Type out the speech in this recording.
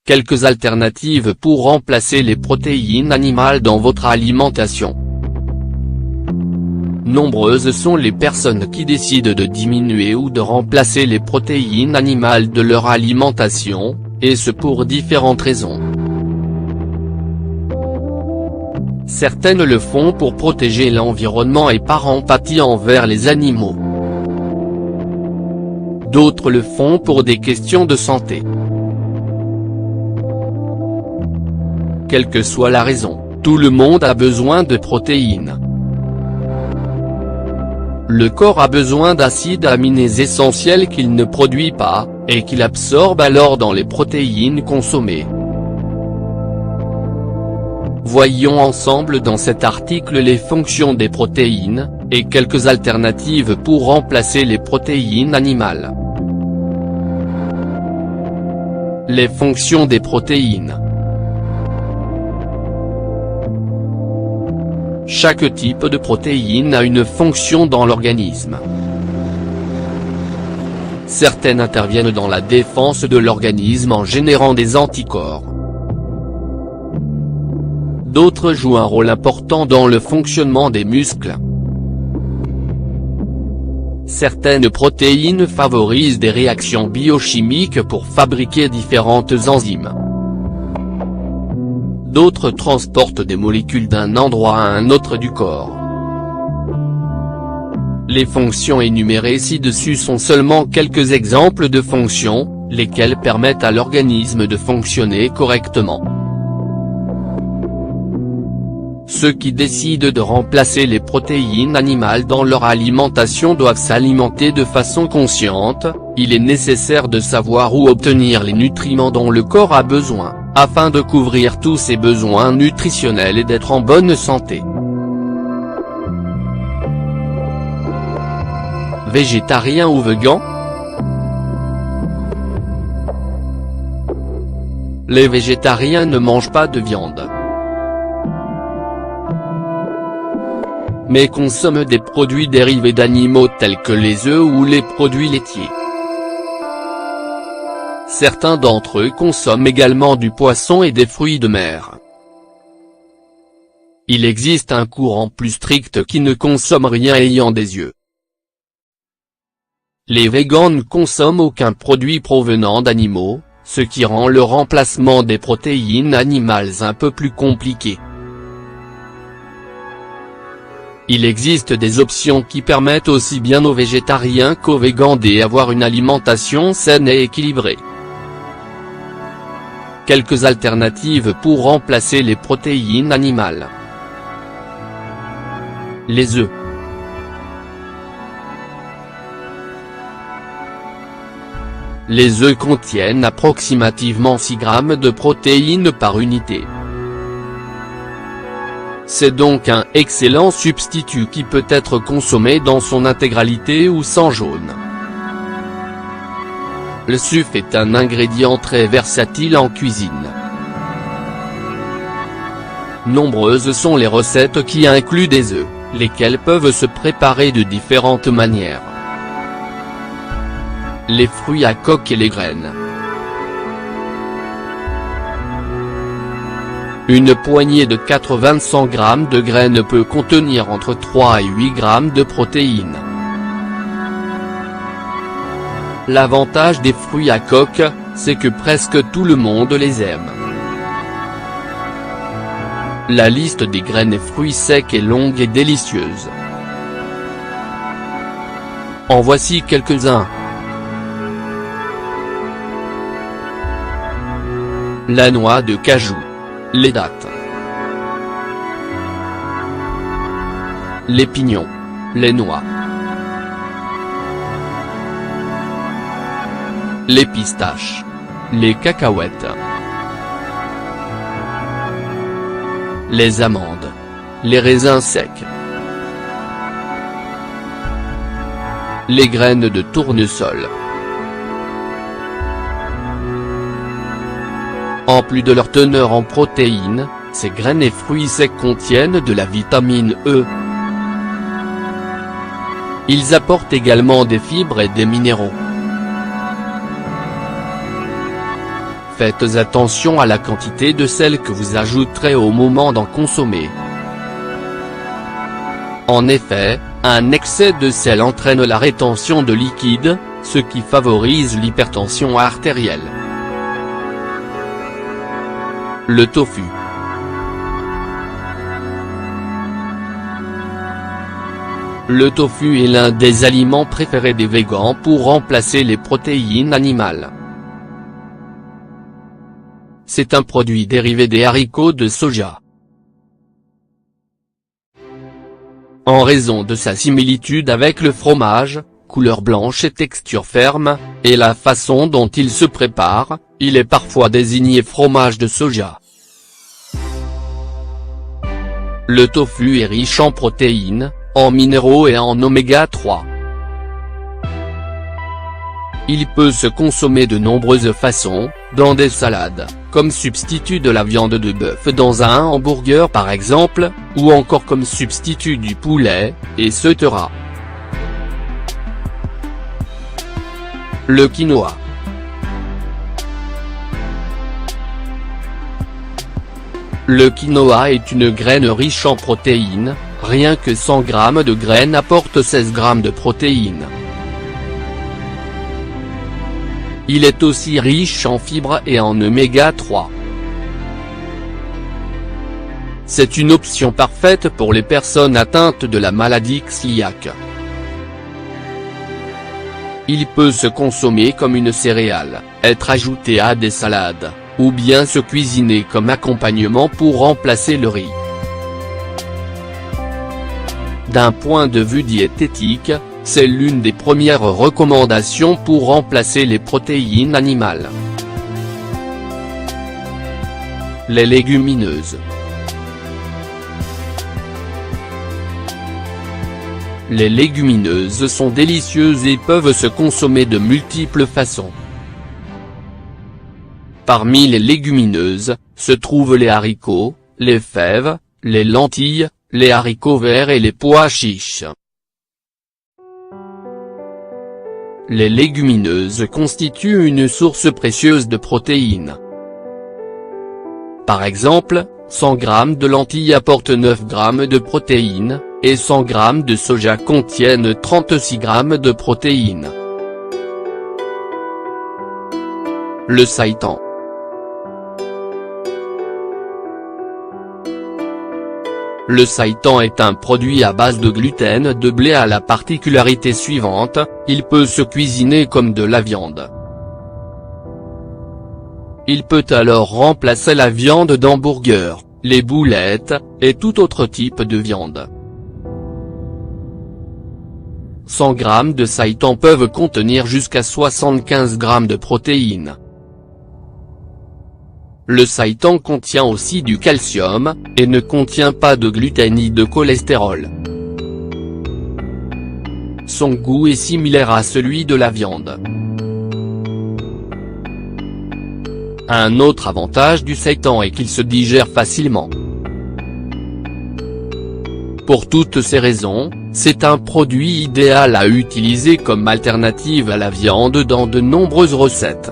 Quelques alternatives pour remplacer les protéines animales dans votre alimentation. Nombreuses sont les personnes qui décident de diminuer ou de remplacer les protéines animales de leur alimentation, et ce pour différentes raisons. Certaines le font pour protéger l'environnement et par empathie envers les animaux. D'autres le font pour des questions de santé. Quelle que soit la raison, tout le monde a besoin de protéines. Le corps a besoin d'acides aminés essentiels qu'il ne produit pas, et qu'il absorbe alors dans les protéines consommées. Voyons ensemble dans cet article les fonctions des protéines, et quelques alternatives pour remplacer les protéines animales. Les fonctions des protéines. Chaque type de protéine a une fonction dans l'organisme. Certaines interviennent dans la défense de l'organisme en générant des anticorps. D'autres jouent un rôle important dans le fonctionnement des muscles. Certaines protéines favorisent des réactions biochimiques pour fabriquer différentes enzymes. D'autres transportent des molécules d'un endroit à un autre du corps. Les fonctions énumérées ci-dessus sont seulement quelques exemples de fonctions, lesquelles permettent à l'organisme de fonctionner correctement. Ceux qui décident de remplacer les protéines animales dans leur alimentation doivent s'alimenter de façon consciente. Il est nécessaire de savoir où obtenir les nutriments dont le corps a besoin, afin de couvrir tous ses besoins nutritionnels et d'être en bonne santé. Végétarien ou végan? Les végétariens ne mangent pas de viande, mais consomment des produits dérivés d'animaux tels que les œufs ou les produits laitiers. Certains d'entre eux consomment également du poisson et des fruits de mer. Il existe un courant plus strict qui ne consomme rien ayant des yeux. Les végans ne consomment aucun produit provenant d'animaux, ce qui rend le remplacement des protéines animales un peu plus compliqué. Il existe des options qui permettent aussi bien aux végétariens qu'aux végans d'avoir une alimentation saine et équilibrée. Quelques alternatives pour remplacer les protéines animales. Les œufs. Les œufs contiennent approximativement 6 grammes de protéines par unité. C'est donc un excellent substitut qui peut être consommé dans son intégralité ou sans jaune. Le sucre est un ingrédient très versatile en cuisine. Nombreuses sont les recettes qui incluent des œufs, lesquels peuvent se préparer de différentes manières. Les fruits à coque et les graines. Une poignée de 400 g de graines peut contenir entre 3 et 8 g de protéines. L'avantage des fruits à coque, c'est que presque tout le monde les aime. La liste des graines et fruits secs est longue et délicieuse. En voici quelques-uns. La noix de cajou. Les dattes. Les pignons. Les noix. Les pistaches. Les cacahuètes. Les amandes. Les raisins secs. Les graines de tournesol. En plus de leur teneur en protéines, ces graines et fruits secs contiennent de la vitamine E. Ils apportent également des fibres et des minéraux. faites attention à la quantité de sel que vous ajouterez au moment d'en consommer. En effet, un excès de sel entraîne la rétention de liquide, ce qui favorise l'hypertension artérielle. Le tofu. Le tofu est l'un des aliments préférés des végans pour remplacer les protéines animales. C'est un produit dérivé des haricots de soja. En raison de sa similitude avec le fromage, couleur blanche et texture ferme, et la façon dont il se prépare, il est parfois désigné fromage de soja. Le tofu est riche en protéines, en minéraux et en oméga 3. Il peut se consommer de nombreuses façons, dans des salades, comme substitut de la viande de bœuf dans un hamburger par exemple, ou encore comme substitut du poulet, etc. Le quinoa. Le quinoa est une graine riche en protéines, rien que 100 g de graines apportent 16 g de protéines. Il est aussi riche en fibres et en oméga 3. C'est une option parfaite pour les personnes atteintes de la maladie cœliaque. Il peut se consommer comme une céréale, être ajouté à des salades, ou bien se cuisiner comme accompagnement pour remplacer le riz. D'un point de vue diététique, c'est l'une des premières recommandations pour remplacer les protéines animales. Les légumineuses. Les légumineuses sont délicieuses et peuvent se consommer de multiples façons. Parmi les légumineuses, se trouvent les haricots, les fèves, les lentilles, les haricots verts et les pois chiches. Les légumineuses constituent une source précieuse de protéines. Par exemple, 100 g de lentilles apportent 9 g de protéines, et 100 g de soja contiennent 36 g de protéines. Le seitan. Le seitan est un produit à base de gluten de blé à la particularité suivante, il peut se cuisiner comme de la viande. Il peut alors remplacer la viande d'hamburger, les boulettes, et tout autre type de viande. 100 g de seitan peuvent contenir jusqu'à 75 g de protéines. Le seitan contient aussi du calcium, et ne contient pas de gluten ni de cholestérol. Son goût est similaire à celui de la viande. Un autre avantage du seitan est qu'il se digère facilement. Pour toutes ces raisons, c'est un produit idéal à utiliser comme alternative à la viande dans de nombreuses recettes.